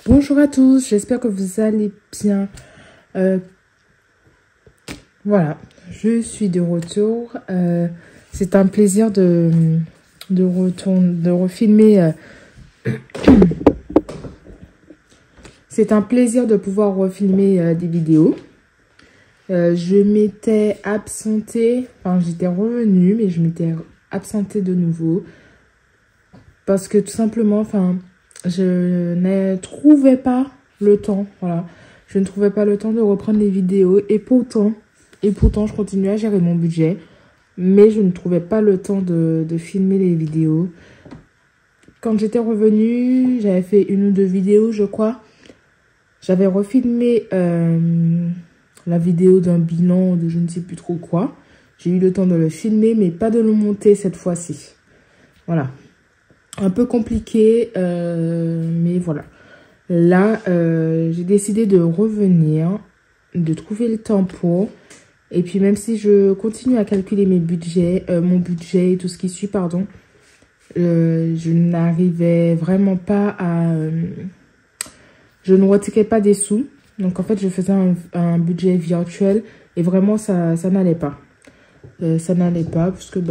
Bonjour à tous, j'espère que vous allez bien. Voilà, je suis de retour. C'est un plaisir de refilmer. C'est un plaisir de pouvoir refilmer des vidéos. Je m'étais absentée, enfin j'étais revenue, mais je m'étais absentée de nouveau. Parce que tout simplement, je ne trouvais pas le temps, voilà. Je ne trouvais pas le temps de reprendre les vidéos et pourtant, je continuais à gérer mon budget. Mais je ne trouvais pas le temps de filmer les vidéos. Quand j'étais revenue, j'avais fait une ou deux vidéos, je crois. J'avais refilmé la vidéo d'un bilan de je ne sais plus trop quoi. J'ai eu le temps de le filmer, mais pas de le monter cette fois-ci. Voilà. Un peu compliqué, mais voilà. Là, j'ai décidé de revenir, de trouver le temps pour. Et puis même si je continue à calculer mon budget et tout ce qui suit, pardon, je n'arrivais vraiment pas à... je ne retirais pas des sous. Donc en fait, je faisais un budget virtuel et vraiment ça n'allait pas. Ça n'allait pas parce que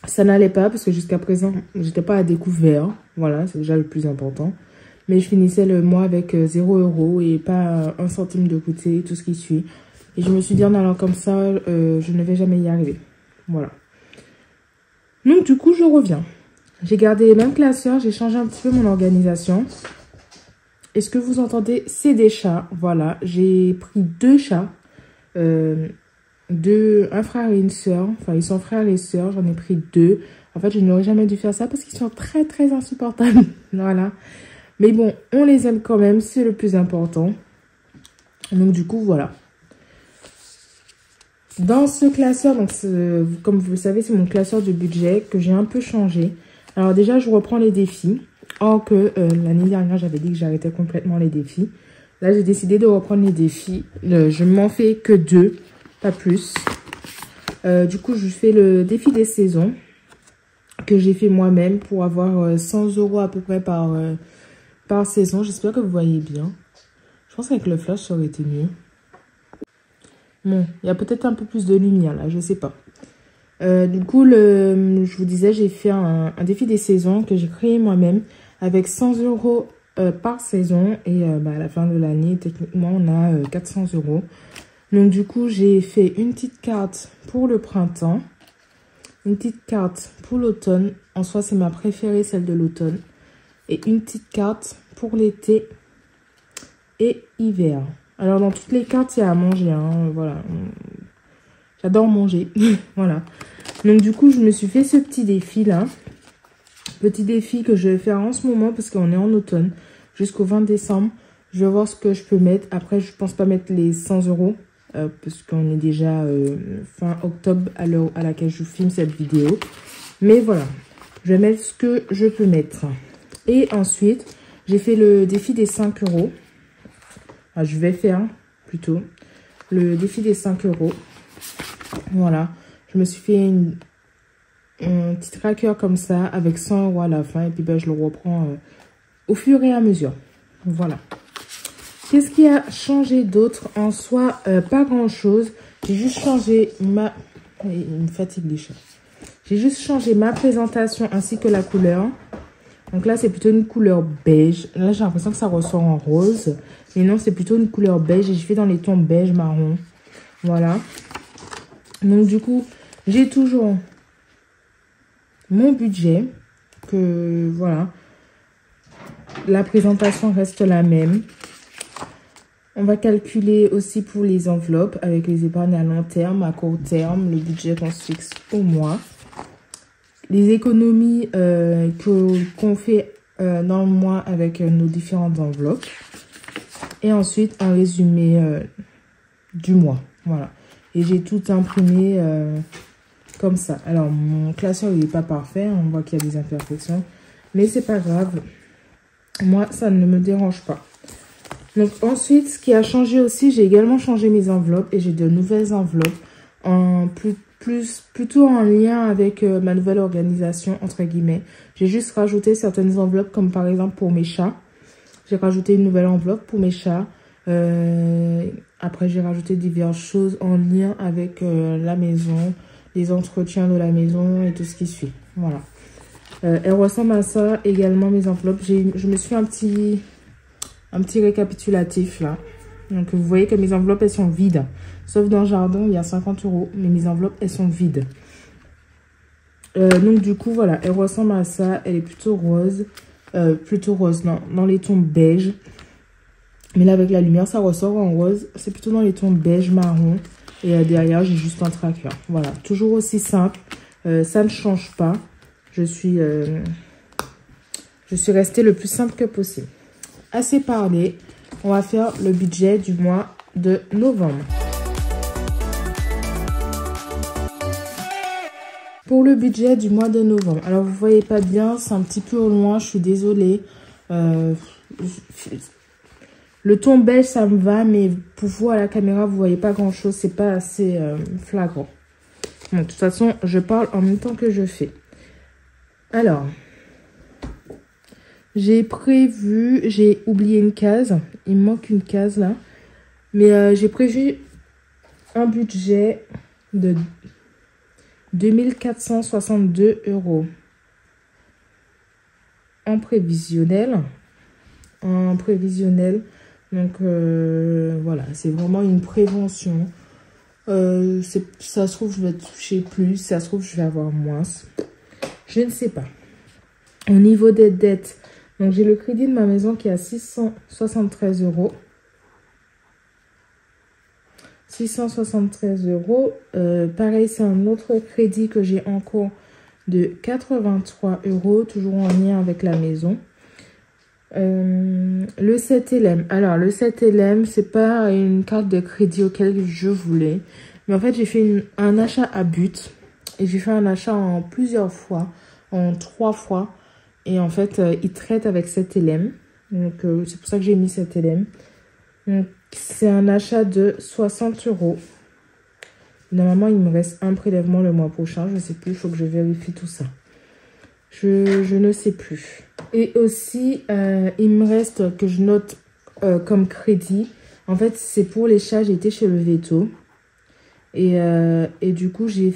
ça n'allait pas parce que jusqu'à présent, j'étais pas à découvert. Voilà, c'est déjà le plus important. Mais je finissais le mois avec 0 € et pas 1 centime de côté, tout ce qui suit. Et je me suis dit, en allant comme ça, je ne vais jamais y arriver. Voilà. Donc, du coup, je reviens. J'ai gardé les mêmes classeurs, j'ai changé un petit peu mon organisation. Et ce que vous entendez, c'est des chats. Voilà, j'ai pris 2 chats. Un frère et une soeur. Enfin, ils sont frères et sœurs. J'en ai pris 2. En fait, je n'aurais jamais dû faire ça parce qu'ils sont très, très insupportables. Voilà. Mais bon, on les aime quand même. C'est le plus important. Donc, du coup, voilà. Dans ce classeur, donc comme vous le savez, c'est mon classeur de budget que j'ai un peu changé. Alors déjà, je reprends les défis. Or que l'année dernière, j'avais dit que j'arrêtais complètement les défis. Là, j'ai décidé de reprendre les défis. Je m'en fais que 2. Pas plus. Du coup, je fais le défi des saisons que j'ai fait moi-même pour avoir 100 € à peu près par saison. J'espère que vous voyez bien. Je pense qu'avec le flash, ça aurait été mieux. Bon, il y a peut-être un peu plus de lumière là, je sais pas. Du coup, je vous disais, j'ai fait un défi des saisons que j'ai créé moi-même avec 100 € par saison. Et à la fin de l'année, techniquement, on a 400 €. Donc, du coup, j'ai fait une petite carte pour le printemps. Une petite carte pour l'automne. En soi, c'est ma préférée, celle de l'automne. Et une petite carte pour l'été et hiver. Alors, dans toutes les cartes, il y a à manger. Hein, voilà. J'adore manger. Voilà. Donc, du coup, je me suis fait ce petit défi-là. Petit défi que je vais faire en ce moment parce qu'on est en automne. Jusqu'au 20 décembre. Je vais voir ce que je peux mettre. Après, je pense pas mettre les 100 € parce qu'on est déjà fin octobre à l'heure à laquelle je filme cette vidéo. Mais voilà. Je vais mettre ce que je peux mettre. Et ensuite, j'ai fait le défi des 5 €. Ah, je vais faire plutôt le défi des 5 €. Voilà. Je me suis fait un petit tracker comme ça avec 100 € à la fin. Et puis, je le reprends au fur et à mesure. Voilà. Qu'est-ce qui a changé d'autre en soi? Pas grand-chose. J'ai juste changé ma... Il me fatigue les chats. J'ai juste changé ma présentation ainsi que la couleur. Donc là, c'est plutôt une couleur beige. Là, j'ai l'impression que ça ressort en rose. Mais non, c'est plutôt une couleur beige. Et je fais dans les tons beige, marron. Voilà. Donc, du coup, j'ai toujours mon budget. Que, voilà. La présentation reste la même. On va calculer aussi pour les enveloppes avec les épargnes à long terme, à court terme, le budget qu'on se fixe au mois. Les économies qu'on fait dans le mois avec nos différentes enveloppes. Et ensuite, un résumé du mois. Voilà. Et j'ai tout imprimé comme ça. Alors, mon classeur, il n'est pas parfait. On voit qu'il y a des imperfections. Mais c'est pas grave. Moi, ça ne me dérange pas. Donc, ensuite, ce qui a changé aussi, j'ai également changé mes enveloppes. Et j'ai de nouvelles enveloppes en plutôt en lien avec ma nouvelle organisation, entre guillemets. J'ai juste rajouté certaines enveloppes, comme par exemple pour mes chats. J'ai rajouté une nouvelle enveloppe pour mes chats. Après, j'ai rajouté diverses choses en lien avec la maison, les entretiens de la maison et tout ce qui suit. Voilà. Elle ressemble à ça également, mes enveloppes. Je me suis fait un petit récapitulatif là. Donc, vous voyez que mes enveloppes, elles sont vides. Sauf dans le jardin, il y a 50 €. Mais mes enveloppes, elles sont vides. Donc, du coup, voilà. Elle ressemble à ça. Elle est plutôt rose. Non. Dans les tons beige. Mais là, avec la lumière, ça ressort en rose. C'est plutôt dans les tons beige, marron. Et derrière, j'ai juste un tracker. Voilà. Toujours aussi simple. Ça ne change pas. Je suis restée le plus simple que possible. Assez parlé. On va faire le budget du mois de novembre. Pour le budget du mois de novembre. Alors, vous voyez pas bien. C'est un petit peu au loin. Je suis désolée. Le ton beige, ça me va. Mais pour vous, à la caméra, vous voyez pas grand-chose. C'est pas assez flagrant. Bon, de toute façon, je parle en même temps que je fais. Alors, j'ai oublié une case. Il me manque une case là. Mais j'ai prévu un budget de 2462 € en prévisionnel. Donc, voilà, c'est vraiment une prévention. Ça se trouve, je vais toucher plus. Ça se trouve, je vais avoir moins. Je ne sais pas. Au niveau des dettes, donc j'ai le crédit de ma maison qui est à 673 €. 673 €. Pareil, c'est un autre crédit que j'ai encore de 83 €, toujours en lien avec la maison. Le 7LM. Alors, le 7LM, c'est pas une carte de crédit auquel je voulais. Mais en fait, j'ai fait un achat à but. Et j'ai fait un achat en plusieurs fois, en 3 fois. Et en fait, ils traitent avec 7LM. Donc, c'est pour ça que j'ai mis 7LM. Donc, c'est un achat de 60 €. Normalement, il me reste un prélèvement le mois prochain. Je ne sais plus, il faut que je vérifie tout ça. Je ne sais plus. Et aussi, il me reste que je note comme crédit. En fait, c'est pour les chats. J'ai été chez le veto. Et du coup, j'ai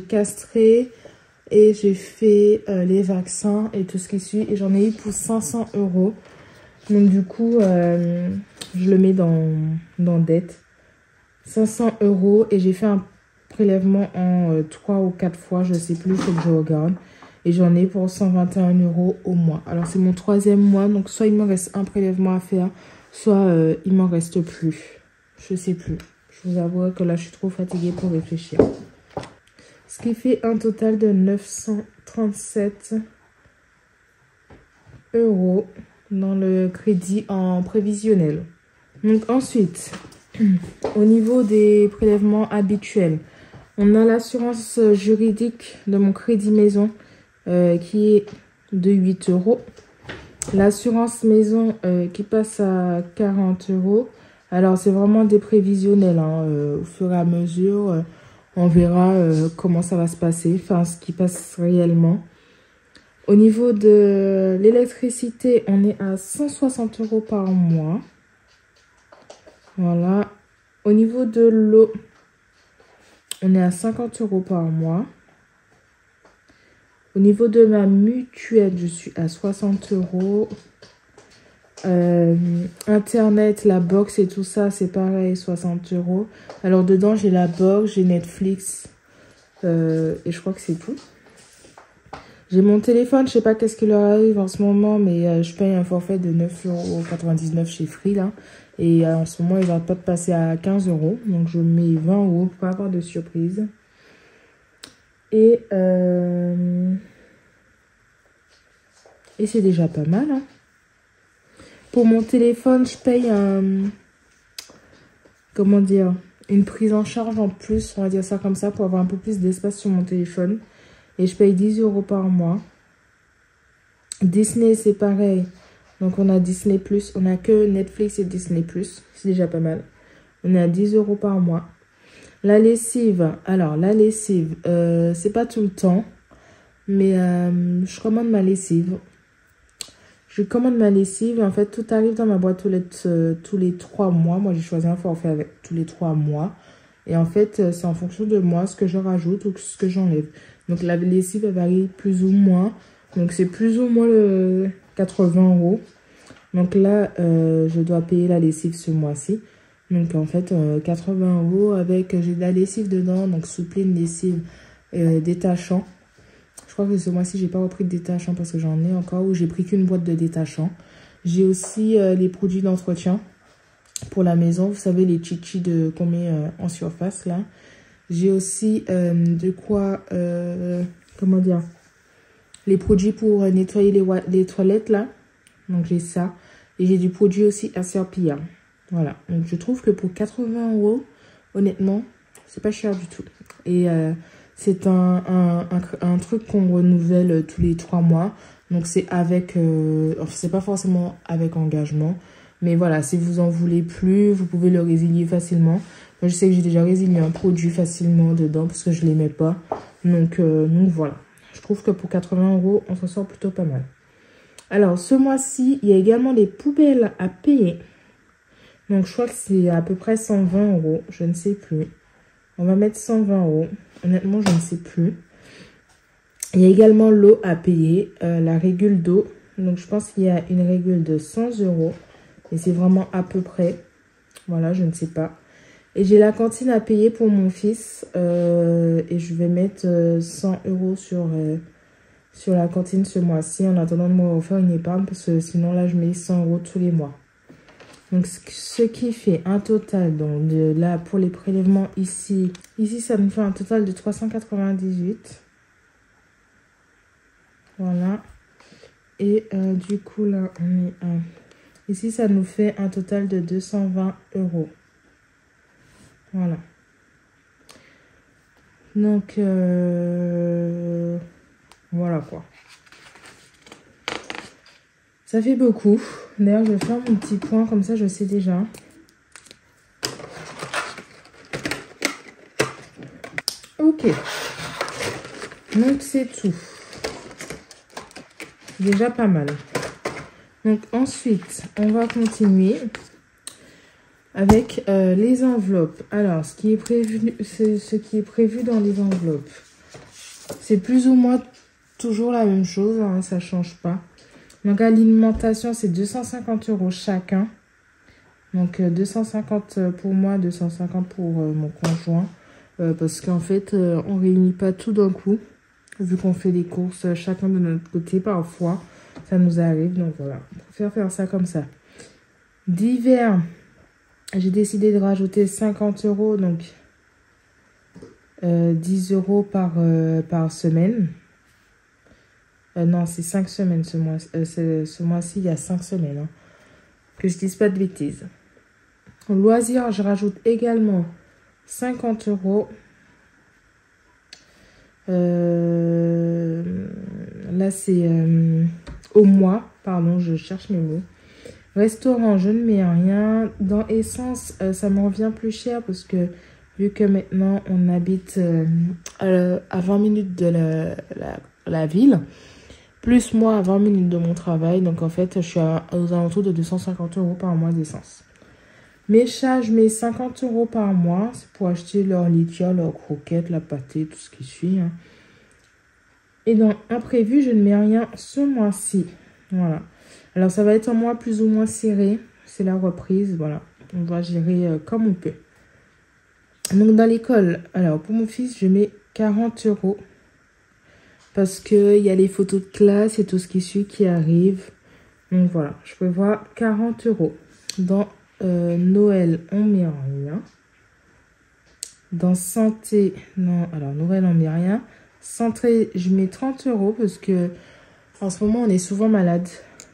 castré et j'ai fait les vaccins et tout ce qui suit. Et j'en ai eu pour 500 €. Donc, du coup, je le mets dans dette. 500 € et j'ai fait un prélèvement en 3 ou 4 fois. Je ne sais plus, il faut que je regarde. Et j'en ai pour 121 € au mois. Alors, c'est mon 3e mois. Donc, soit il me reste un prélèvement à faire, soit il m'en reste plus. Je ne sais plus. Je vous avoue que là, je suis trop fatiguée pour réfléchir. Ce qui fait un total de 937 € dans le crédit en prévisionnel. Donc ensuite, au niveau des prélèvements habituels, on a l'assurance juridique de mon crédit maison qui est de 8 €. L'assurance maison qui passe à 40 €. Alors, c'est vraiment des prévisionnels. Hein. Au fur et à mesure, on verra comment ça va se passer. Enfin, ce qui passe réellement. Au niveau de l'électricité, on est à 160 € par mois. Voilà. Au niveau de l'eau, on est à 50 € par mois. Au niveau de ma mutuelle, je suis à 60 €. Internet, la box et tout ça, c'est pareil, 60 €. Alors, dedans, j'ai la box, j'ai Netflix. Et je crois que c'est tout. J'ai mon téléphone, je sais pas qu'est-ce qui leur arrive en ce moment, mais je paye un forfait de 9,99 € chez Free, là. Et en ce moment, ils n'arrêtent pas de passer à 15 €. Donc, je mets 20 € pour pas avoir de surprise. Et c'est déjà pas mal, hein. Pour mon téléphone, je paye comment dire, une prise en charge en plus, on va dire ça comme ça, pour avoir un peu plus d'espace sur mon téléphone. Et je paye 10 € par mois. Disney, c'est pareil. Donc, on a Disney+. On a que Netflix et Disney+. C'est déjà pas mal. On est à 10 € par mois. La lessive, alors la lessive, c'est pas tout le temps, mais je commande ma lessive. Je commande ma lessive et en fait tout arrive dans ma boîte aux lettres tous les 3 mois. Moi j'ai choisi un forfait avec tous les 3 mois. Et en fait c'est en fonction de moi ce que je rajoute ou ce que j'enlève. Donc la lessive elle varie plus ou moins. Donc c'est plus ou moins le 80 €. Donc là je dois payer la lessive ce mois-ci. Donc en fait 80 € avec j'ai de la lessive dedans. Donc soupline lessive détachant. Je crois que ce mois-ci, j'ai pas repris de détachant parce que j'en ai encore ou j'ai pris qu'une boîte de détachant. J'ai aussi les produits d'entretien pour la maison. Vous savez, les chichis qu'on met en surface là. J'ai aussi de quoi, comment dire, les produits pour nettoyer les toilettes là. Donc j'ai ça. Et j'ai du produit aussi à serpillière. Voilà. Donc je trouve que pour 80 €, honnêtement, c'est pas cher du tout. Et c'est un truc qu'on renouvelle tous les 3 mois. Donc, c'est avec... c'est pas forcément avec engagement. Mais voilà, si vous en voulez plus, vous pouvez le résilier facilement. Moi, je sais que j'ai déjà résilié un produit facilement dedans parce que je ne l'aimais pas. Donc, voilà. Je trouve que pour 80 €, on s'en sort plutôt pas mal. Alors, ce mois-ci, il y a également des poubelles à payer. Donc, je crois que c'est à peu près 120 €. Je ne sais plus. On va mettre 120 €. Honnêtement, je ne sais plus. Il y a également l'eau à payer, la régule d'eau. Donc, je pense qu'il y a une régule de 100 €. Et c'est vraiment à peu près. Voilà, je ne sais pas. Et j'ai la cantine à payer pour mon fils. Et je vais mettre 100 € sur la cantine ce mois-ci. En attendant de me refaire une épargne. Parce que sinon, là, je mets 100 € tous les mois. Donc, ce qui fait un total, donc là, pour les prélèvements ici, ça nous fait un total de 398. Voilà. Et du coup, là, on est à... Ici, ça nous fait un total de 220 €. Voilà. Donc, voilà quoi. Ça fait beaucoup. D'ailleurs, je vais faire mon petit point, comme ça, je sais déjà. Ok. Donc, c'est tout. Déjà pas mal. Donc, ensuite, on va continuer avec les enveloppes. Alors, ce qui est prévu dans les enveloppes, c'est plus ou moins toujours la même chose, hein, ça ne change pas. Donc, l'alimentation, c'est 250 € chacun. Donc, 250 pour moi, 250 pour mon conjoint. Parce qu'en fait, on ne réunit pas tout d'un coup. Vu qu'on fait des courses chacun de notre côté, parfois, ça nous arrive. Donc, voilà, on préfère faire ça comme ça. Divers, j'ai décidé de rajouter 50 €. Donc, 10 € par semaine. Non, c'est 5 semaines ce mois. Ce mois-ci, il y a 5 semaines. Hein. Que je dise pas de bêtises. Au loisir, je rajoute également 50 €. Là, c'est au mois. Pardon, je cherche mes mots. Restaurant, je ne mets rien. Dans essence, ça me revient plus cher parce que vu que maintenant, on habite à 20 minutes de la ville. Plus moi à 20 minutes de mon travail. Donc en fait, je suis aux alentours de 250 € par mois d'essence. Mes chats, je mets 50 € par mois. C'est pour acheter leur litière, leurs croquettes, la pâtée, tout ce qui suit. Hein. Et dans imprévu, je ne mets rien ce mois-ci. Voilà. Alors ça va être un mois plus ou moins serré. C'est la reprise. Voilà. On va gérer comme on peut. Donc dans l'école, alors pour mon fils, je mets 40 €. Parce qu'il y a les photos de classe et tout ce qui suit qui arrive. Donc voilà, je prévois 40 €. Dans Noël, on met rien. Dans santé, non, alors Noël, on met rien. Santé, je mets 30 € parce que en ce moment, on est souvent malade.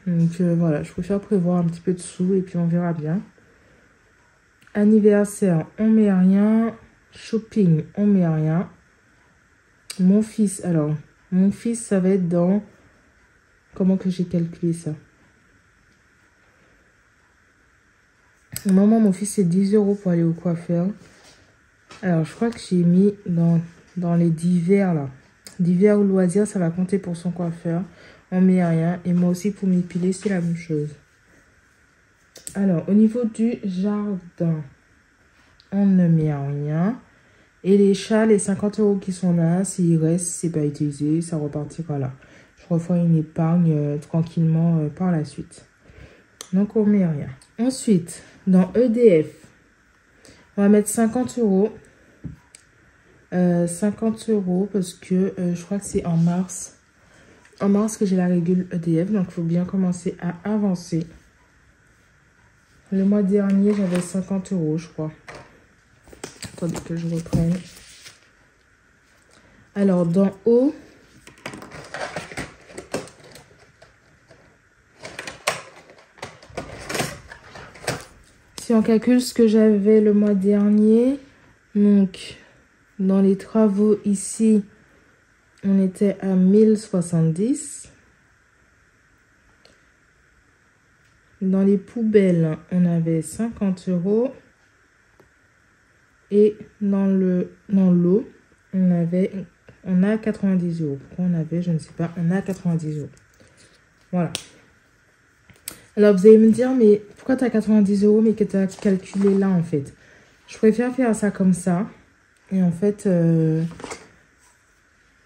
Donc voilà, je préfère prévoir un petit peu de sous et puis on verra bien. Anniversaire, on met rien. Shopping, on met rien. Mon fils, alors... Mon fils, ça va être dans... Comment que j'ai calculé ça? Maman, mon fils, c'est 10 € pour aller au coiffeur. Alors, je crois que j'ai mis dans les divers, là. Divers ou loisirs, ça va compter pour son coiffeur. On met rien. Et moi aussi, pour m'épiler, c'est la même chose. Alors, au niveau du jardin, on ne met rien. Et les chats, les 50 € qui sont là, s'il reste, c'est pas utilisé, ça repartira là. Je referai une épargne tranquillement par la suite. Donc, on met rien. Ensuite, dans EDF, on va mettre 50 €. 50 € parce que je crois que c'est en mars. En mars que j'ai la régule EDF, donc il faut bien commencer à avancer. Le mois dernier, j'avais 50 €, je crois. Attendez que je reprenne. Alors, d'en haut, si on calcule ce que j'avais le mois dernier, donc dans les travaux ici, on était à 1070. Dans les poubelles, on avait 50 €. Et dans l'eau, on a 90 €. Pourquoi on avait, je ne sais pas, on a 90 €. Voilà. Alors, vous allez me dire, mais pourquoi tu as 90 € mais que tu as calculé là, en fait? Je préfère faire ça comme ça. Et en fait,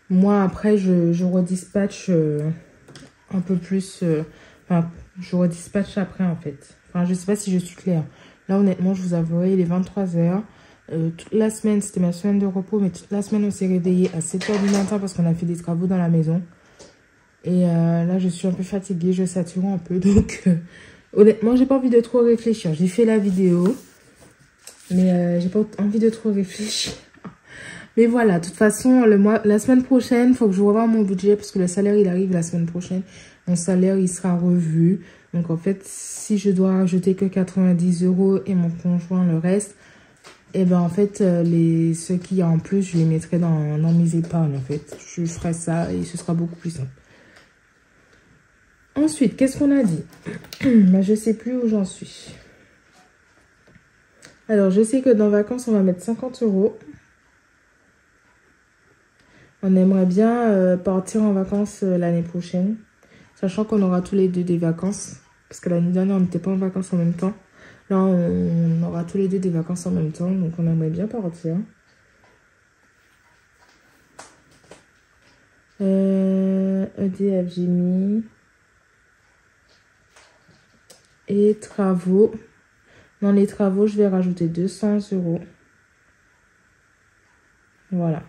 moi, après, je redispatche un peu plus. Enfin, je redispatche après, en fait. Enfin, je sais pas si je suis claire. Là, honnêtement, je vous avouerai, il est 23 h. Toute la semaine, c'était ma semaine de repos. Mais toute la semaine, on s'est réveillé à 7 h du matin parce qu'on a fait des travaux dans la maison. Et là, je suis un peu fatiguée. Je sature un peu. Donc, honnêtement, j'ai pas envie de trop réfléchir. J'ai fait la vidéo. Mais j'ai pas envie de trop réfléchir. Mais voilà, de toute façon, la semaine prochaine, il faut que je revoie mon budget parce que le salaire, il arrive la semaine prochaine. Mon salaire, il sera revu. Donc, en fait, si je dois rajouter que 90 € et mon conjoint le reste, et ben en fait, ceux qu'il y a en plus, je les mettrai dans mes épargnes, en fait. Je ferai ça et ce sera beaucoup plus simple. Ensuite, qu'est-ce qu'on a dit? Ben, je sais plus où j'en suis. Alors, je sais que dans vacances, on va mettre 50 €. On aimerait bien partir en vacances l'année prochaine. Sachant qu'on aura tous les deux des vacances. Parce que l'année dernière, on n'était pas en vacances en même temps. Là, on aura tous les deux des vacances en même temps. Donc, on aimerait bien partir. EDF, j'ai mis. Et travaux. Dans les travaux, je vais rajouter 200 €. Voilà.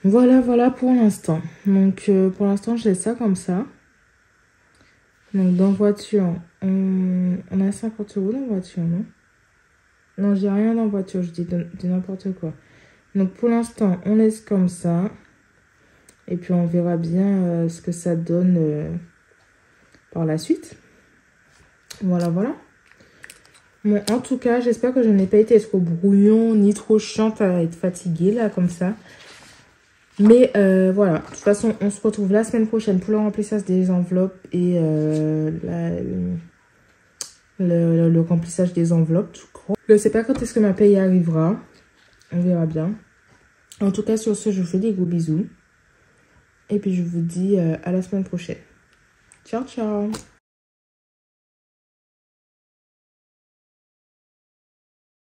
Voilà pour l'instant. Donc, pour l'instant, je laisse ça comme ça. Donc, dans voiture, on a 50 € dans voiture, non? Non, j'ai rien dans voiture, je dis de n'importe quoi. Donc, pour l'instant, on laisse comme ça. Et puis, on verra bien ce que ça donne par la suite. Voilà. Bon, en tout cas, j'espère que je n'ai pas été trop brouillon ni trop chiante à être fatiguée, là, comme ça. Mais voilà, de toute façon, on se retrouve la semaine prochaine pour le remplissage des enveloppes et le remplissage des enveloppes. Je ne sais pas quand est-ce que ma paye arrivera. On verra bien. En tout cas, sur ce, je vous fais des gros bisous. Et puis, je vous dis à la semaine prochaine. Ciao, ciao!